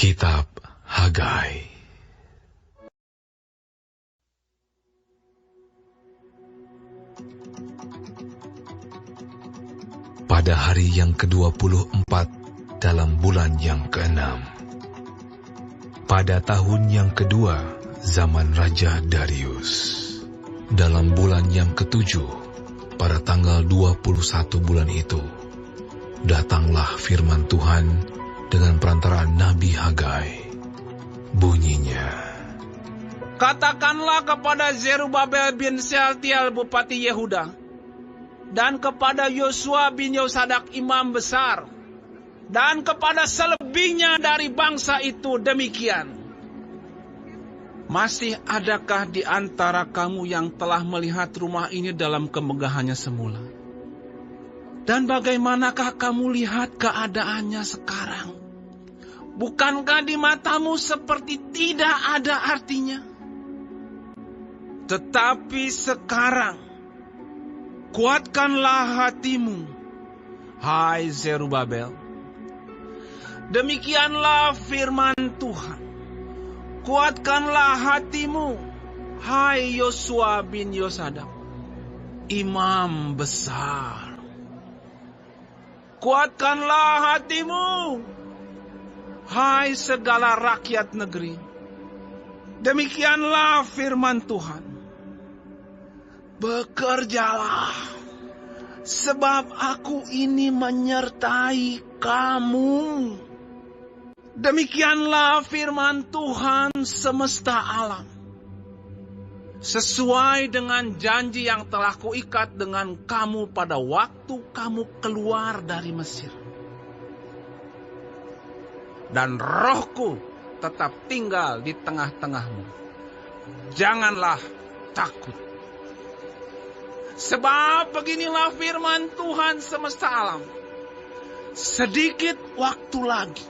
Kitab Hagai. Pada hari yang ke-24 dalam bulan yang ke-6, pada tahun yang kedua zaman Raja Darius, dalam bulan yang ke-7, pada tanggal 21 bulan itu, datanglah firman Tuhan dengan perantaraan Nabi Hagai. Bunyinya, katakanlah kepada Zerubabel bin Sealtiel bupati Yehuda, dan kepada Yosua bin Yosadak imam besar, dan kepada selebihnya dari bangsa itu demikian. Masih adakah di antara kamu yang telah melihat rumah ini dalam kemegahannya semula? Dan bagaimanakah kamu lihat keadaannya sekarang? Bukankah di matamu seperti tidak ada artinya? Tetapi sekarang, kuatkanlah hatimu, hai Zerubabel. Demikianlah firman Tuhan. Kuatkanlah hatimu, hai Yosua bin Yosadak, imam besar. Kuatkanlah hatimu, hai segala rakyat negeri. Demikianlah firman Tuhan. Bekerjalah, sebab aku ini menyertai kamu. Demikianlah firman Tuhan semesta alam. Sesuai dengan janji yang telah kuikat dengan kamu pada waktu kamu keluar dari Mesir. Dan rohku tetap tinggal di tengah-tengahmu. Janganlah takut. Sebab beginilah firman Tuhan semesta alam. Sedikit waktu lagi,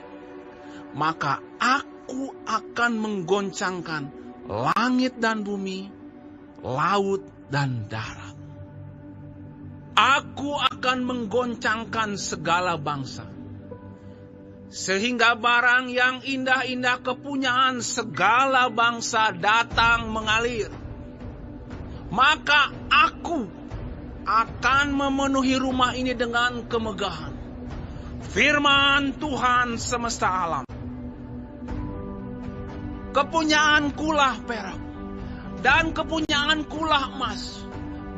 maka aku akan menggoncangkan langit dan bumi, laut dan darat. Aku akan menggoncangkan segala bangsa, sehingga barang yang indah-indah kepunyaan segala bangsa datang mengalir. Maka aku akan memenuhi rumah ini dengan kemegahan. Firman Tuhan semesta alam. Kepunyaankulah perak, dan kepunyaankulah emas.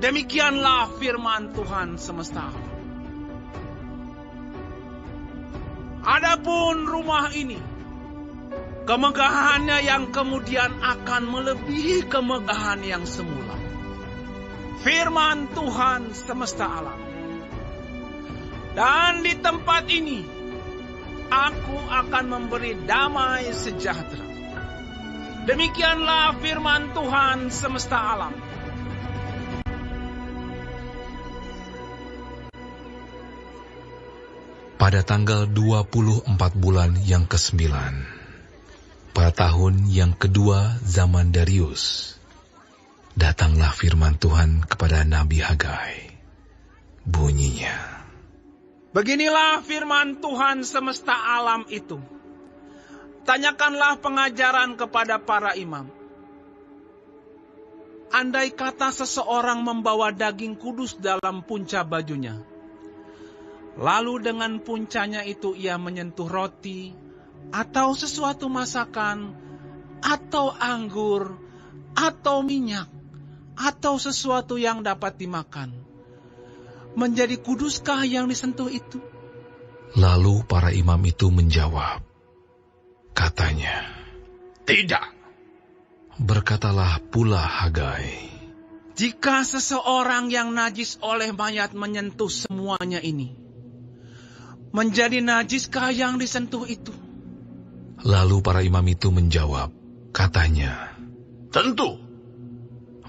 Demikianlah firman Tuhan semesta alam. Adapun rumah ini, kemegahannya yang kemudian akan melebihi kemegahan yang semula. Firman Tuhan semesta alam. Dan di tempat ini, aku akan memberi damai sejahtera. Demikianlah firman Tuhan semesta alam. pada tanggal 24 bulan yang ke-9, pada tahun yang kedua zaman Darius, datanglah firman Tuhan kepada Nabi Hagai. Bunyinya, beginilah firman Tuhan semesta alam itu. Tanyakanlah pengajaran kepada para imam. Andai kata seseorang membawa daging kudus dalam punca bajunya, lalu dengan puncanya itu ia menyentuh roti, atau sesuatu masakan, atau anggur, atau minyak, atau sesuatu yang dapat dimakan, menjadi kuduskah yang disentuh itu? Lalu para imam itu menjawab, katanya, tidak. Berkatalah pula Hagai, jika seseorang yang najis oleh mayat menyentuh semuanya ini, menjadi najiskah yang disentuh itu? Lalu para imam itu menjawab, katanya, tentu.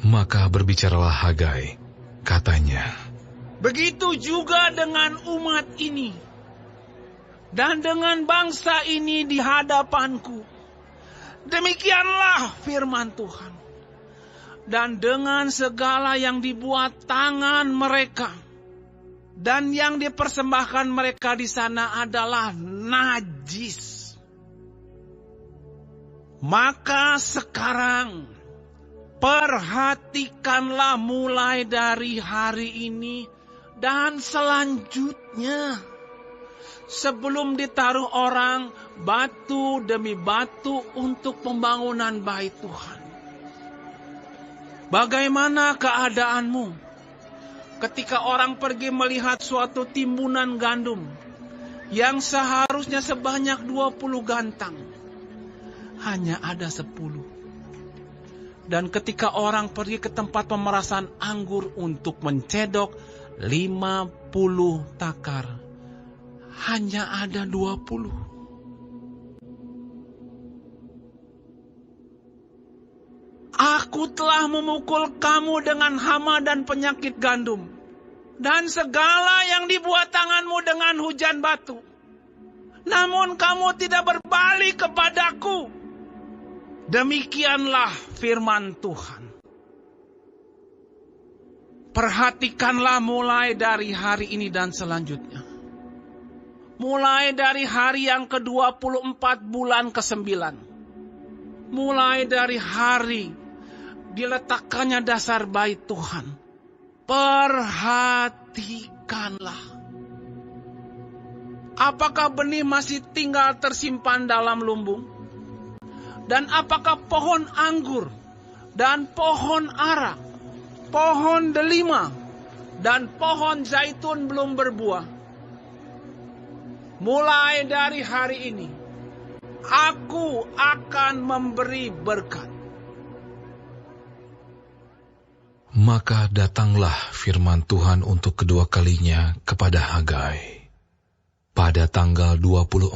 Maka berbicaralah Hagai, katanya, begitu juga dengan umat ini, dan dengan bangsa ini di hadapanku. Demikianlah firman Tuhan. Dan dengan segala yang dibuat tangan mereka, dan yang dipersembahkan mereka di sana adalah najis. Maka sekarang perhatikanlah mulai dari hari ini dan selanjutnya, sebelum ditaruh orang batu demi batu untuk pembangunan bait Tuhan. Bagaimana keadaanmu ketika orang pergi melihat suatu timbunan gandum yang seharusnya sebanyak 20 gantang, hanya ada 10. Dan ketika orang pergi ke tempat pemerasan anggur untuk mencedok 50 takar, hanya ada 20. Aku telah memukul kamu dengan hama dan penyakit gandum, dan segala yang dibuat tanganmu dengan hujan batu. Namun kamu tidak berbalik kepadaku. Demikianlah firman Tuhan. Perhatikanlah mulai dari hari ini dan selanjutnya. Mulai dari hari yang ke-24 bulan ke-9. Mulai dari hari diletakkannya dasar bait Tuhan. Perhatikanlah. Apakah benih masih tinggal tersimpan dalam lumbung? Dan apakah pohon anggur dan pohon ara, pohon delima dan pohon zaitun belum berbuah? Mulai dari hari ini, aku akan memberi berkat. Maka datanglah firman Tuhan untuk kedua kalinya kepada Hagai. Pada tanggal 24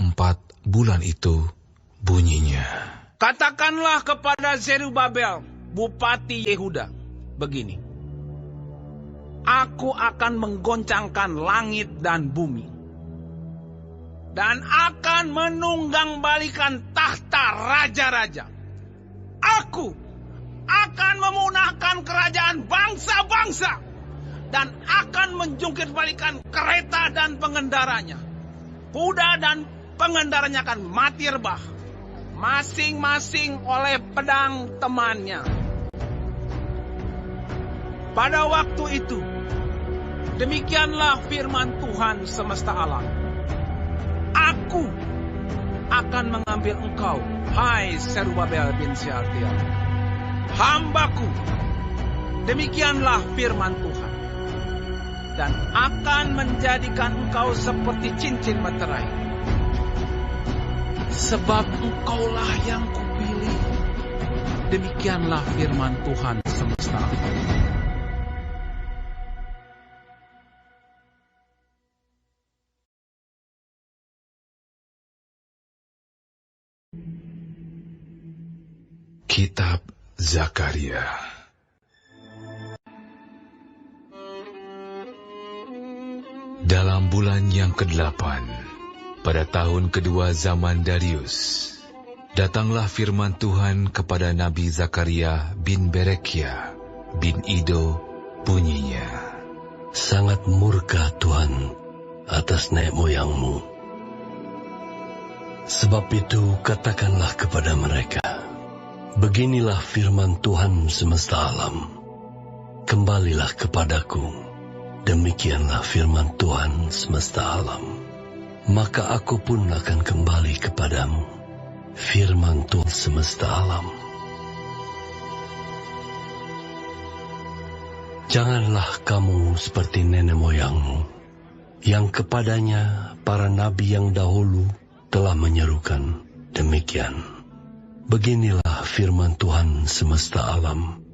bulan itu bunyinya. Katakanlah kepada Zerubabel, Bupati Yehuda, begini. Aku akan menggoncangkan langit dan bumi, dan akan menunggangbalikan tahta raja-raja. Aku akan memunahkan kerajaan bangsa-bangsa, dan akan menjungkir-balikan kereta dan pengendaranya. Kuda dan pengendaranya akan mati rebah, masing-masing oleh pedang temannya. Pada waktu itu, demikianlah firman Tuhan semesta alam. Aku akan mengambil engkau, hai Zerubabel bin Shealtiel, hambaku. Demikianlah firman Tuhan. Dan akan menjadikan engkau seperti cincin meterai. Sebab engkaulah yang kupilih. Demikianlah firman Tuhan semesta alam. Kitab Zakaria. Dalam bulan yang ke-8, pada tahun kedua zaman Darius, datanglah firman Tuhan kepada Nabi Zakaria bin Berekia bin Ido, bunyinya. Sangat murka Tuhan atas nenek moyangmu. Sebab itu katakanlah kepada mereka, beginilah firman Tuhan semesta alam, kembalilah kepadaku. Demikianlah firman Tuhan semesta alam. Maka aku pun akan kembali kepadamu. Firman Tuhan semesta alam. Janganlah kamu seperti nenek moyangmu, yang kepadanya para nabi yang dahulu telah menyerukan demikian. Beginilah firman Tuhan semesta alam.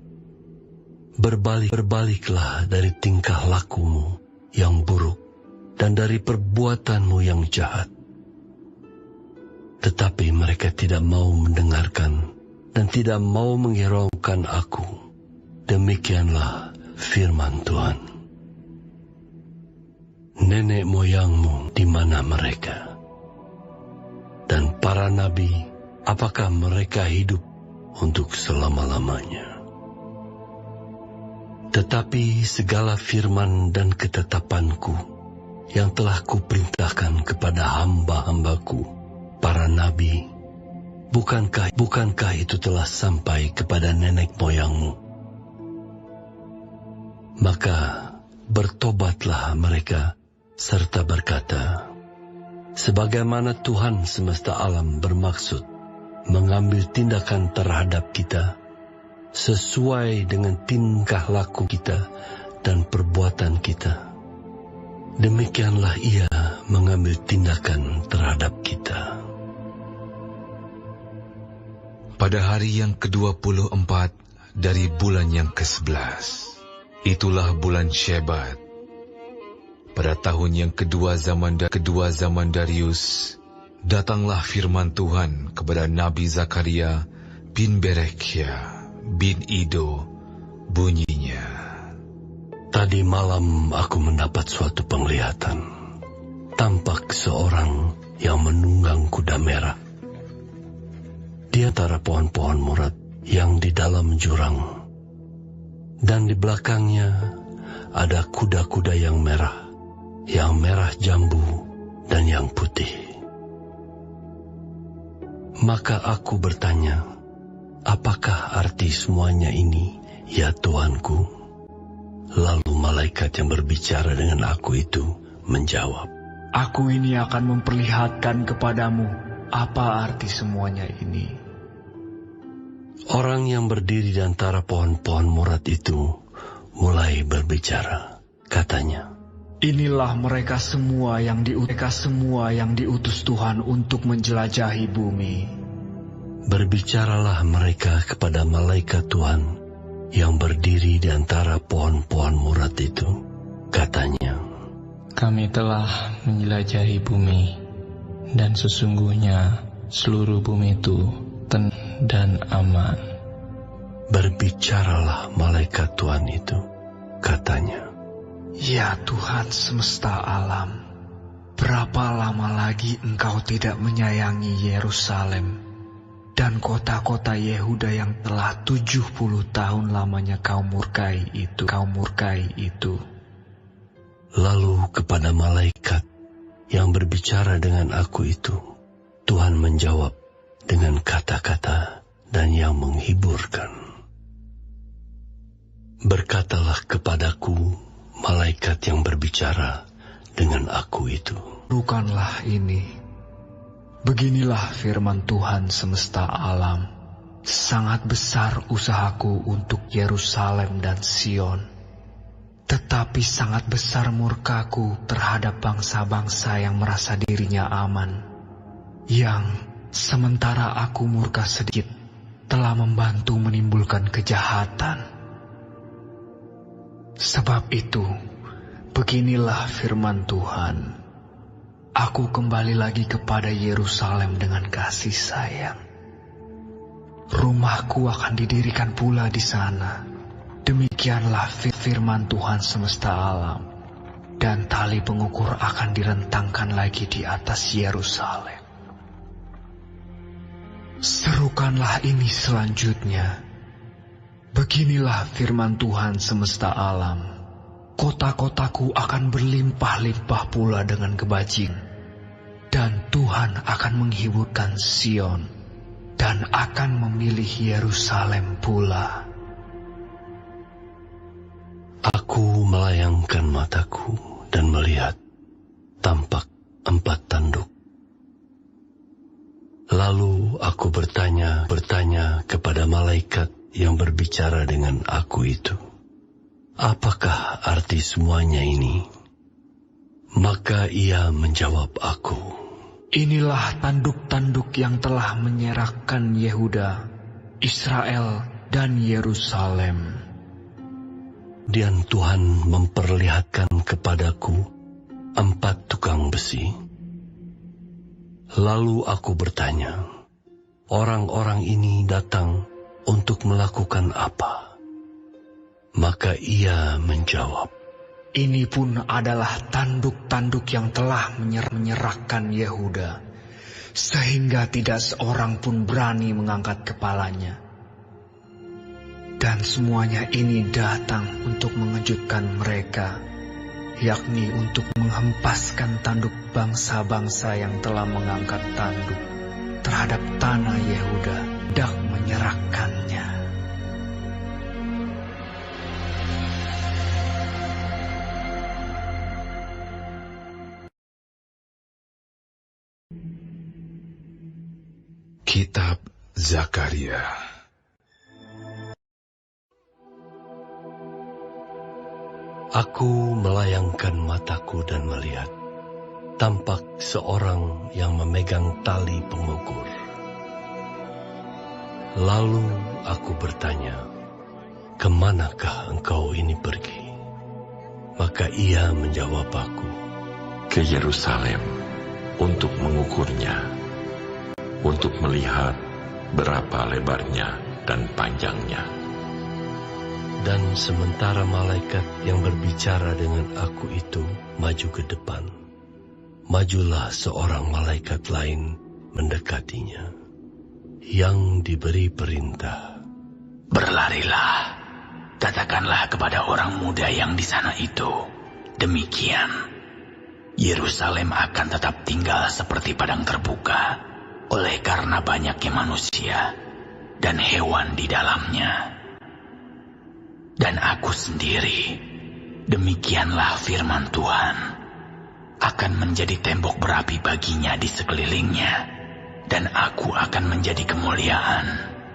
Berbaliklah dari tingkah lakumu yang buruk dan dari perbuatanmu yang jahat. Tetapi mereka tidak mau mendengarkan dan tidak mau menghiraukan aku. Demikianlah firman Tuhan. Nenek moyangmu di mana mereka? Dan para nabi, apakah mereka hidup untuk selama-lamanya? Tetapi segala firman dan ketetapanku yang telah kuperintahkan kepada hamba-hambaku, para nabi, Bukankah itu telah sampai kepada nenek moyangmu? Maka bertobatlah mereka serta berkata, sebagaimana Tuhan semesta alam bermaksud mengambil tindakan terhadap kita sesuai dengan tingkah laku kita dan perbuatan kita, demikianlah Ia mengambil tindakan terhadap kita. Pada hari yang ke-24 dari bulan yang ke-11, itulah bulan Shebat. Pada tahun yang kedua zaman Darius, datanglah firman Tuhan kepada Nabi Zakaria bin Berekhya bin Ido, bunyinya. Tadi malam aku mendapat suatu penglihatan. Tampak seorang yang menunggang kuda merah di antara pohon-pohon murad yang di dalam jurang, dan di belakangnya ada kuda-kuda yang merah jambu dan yang putih. Maka aku bertanya, apakah arti semuanya ini, ya Tuanku? Lalu malaikat yang berbicara dengan aku itu menjawab, aku ini akan memperlihatkan kepadamu apa arti semuanya ini. Orang yang berdiri di antara pohon-pohon murad itu mulai berbicara. Katanya, inilah mereka semua yang diutus Tuhan untuk menjelajahi bumi. Berbicaralah mereka kepada malaikat Tuhan yang berdiri di antara pohon-pohon murad itu. Katanya, kami telah menjelajahi bumi, dan sesungguhnya seluruh bumi itu tenang dan aman. Berbicaralah malaikat Tuhan itu. Katanya, ya Tuhan semesta alam, berapa lama lagi Engkau tidak menyayangi Yerusalem dan kota-kota Yehuda yang telah 70 tahun lamanya Kau murkai itu. Lalu kepada malaikat yang berbicara dengan aku itu, Tuhan menjawab dengan kata-kata dan yang menghiburkan. Berkatalah kepadaku malaikat yang berbicara dengan aku itu, bukanlah ini. Beginilah firman Tuhan semesta alam. Sangat besar usahaku untuk Yerusalem dan Sion, tetapi sangat besar murkaku terhadap bangsa-bangsa yang merasa dirinya aman, yang sementara aku murka sedikit telah membantu menimbulkan kejahatan. Sebab itu, beginilah firman Tuhan. Aku kembali lagi kepada Yerusalem dengan kasih sayang. Rumahku akan didirikan pula di sana. Demikianlah firman Tuhan semesta alam. Dan tali pengukur akan direntangkan lagi di atas Yerusalem. Serukanlah ini selanjutnya. Beginilah firman Tuhan semesta alam. Kota-kotaku akan berlimpah-limpah pula dengan kebajing. Dan Tuhan akan menghiburkan Sion. Dan akan memilih Yerusalem pula. Aku melayangkan mataku dan melihat tampak 4 tanduk. Lalu aku bertanya kepada malaikat yang berbicara dengan aku itu, apakah arti semuanya ini? Maka ia menjawab aku, inilah tanduk-tanduk yang telah menyerahkan Yehuda, Israel, dan Yerusalem. Dan Tuhan memperlihatkan kepadaku 4 tukang besi. Lalu aku bertanya, orang-orang ini datang untuk melakukan apa? Maka ia menjawab, ini pun adalah tanduk-tanduk yang telah menyerahkan Yehuda, sehingga tidak seorang pun berani mengangkat kepalanya. Dan semuanya ini datang untuk mengejutkan mereka, yakni untuk menghempaskan tanduk bangsa-bangsa yang telah mengangkat tanduk, terhadap tanah Yehuda, hendak menyerahkannya. Kitab Zakaria. Aku melayangkan mataku dan melihat, tampak seorang yang memegang tali pengukur. Lalu aku bertanya, "Kemanakah engkau ini pergi?" Maka ia menjawab aku, "Ke Yerusalem untuk mengukurnya, untuk melihat berapa lebarnya dan panjangnya." Dan sementara malaikat yang berbicara dengan aku itu maju ke depan, majulah seorang malaikat lain mendekatinya, yang diberi perintah, "Berlarilah, katakanlah kepada orang muda yang di sana itu, demikian, Yerusalem akan tetap tinggal seperti padang terbuka, oleh karena banyaknya manusia dan hewan di dalamnya. Dan aku sendiri, demikianlah firman Tuhan, akan menjadi tembok berapi baginya di sekelilingnya, dan aku akan menjadi kemuliaan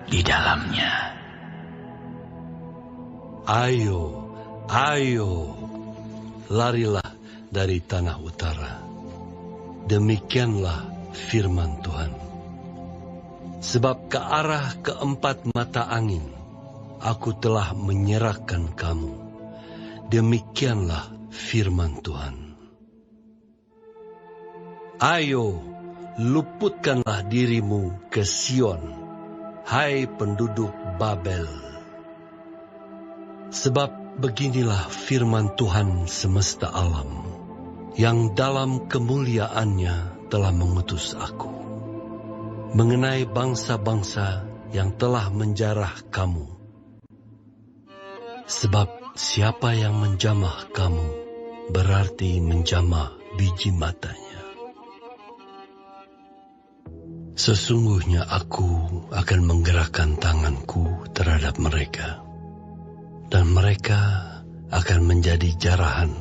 di dalamnya." Ayo, ayo, larilah dari tanah utara. Demikianlah firman Tuhan. Sebab ke arah keempat mata angin, aku telah menyerahkan kamu. Demikianlah firman Tuhan. Ayo, luputkanlah dirimu ke Sion, hai penduduk Babel. Sebab beginilah firman Tuhan semesta alam, yang dalam kemuliaannya telah mengutus aku, mengenai bangsa-bangsa yang telah menjarah kamu. Sebab siapa yang menjamah kamu, berarti menjamah biji matanya. Sesungguhnya aku akan menggerakkan tanganku terhadap mereka, dan mereka akan menjadi jarahan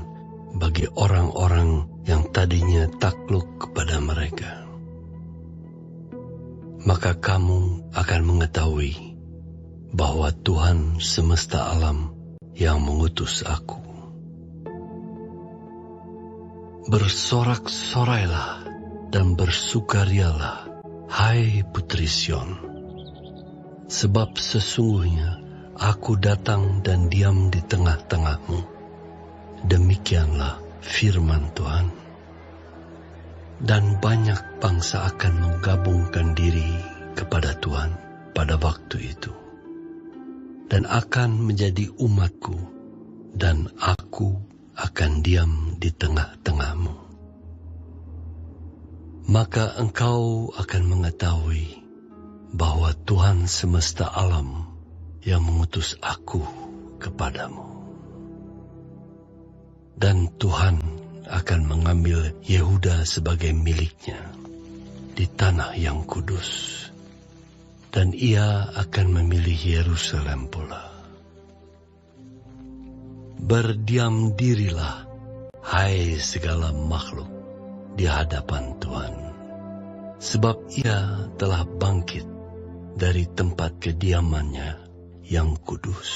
bagi orang-orang yang tadinya takluk kepada mereka. Maka kamu akan mengetahui bahwa Tuhan semesta alam yang mengutus aku. Bersorak-sorailah dan bersukarialah, hai putri Sion, sebab sesungguhnya aku datang dan diam di tengah-tengahmu. Demikianlah firman Tuhan. Dan banyak bangsa akan menggabungkan diri kepada Tuhan pada waktu itu, dan akan menjadi umatku, dan aku akan diam di tengah-tengahmu. Maka engkau akan mengetahui bahwa Tuhan semesta alam yang mengutus aku kepadamu. Dan Tuhan akan mengambil Yehuda sebagai miliknya di tanah yang kudus, dan ia akan memilih Yerusalem pula. Berdiam dirilah, hai segala makhluk, di hadapan Tuhan, sebab ia telah bangkit dari tempat kediamannya yang kudus.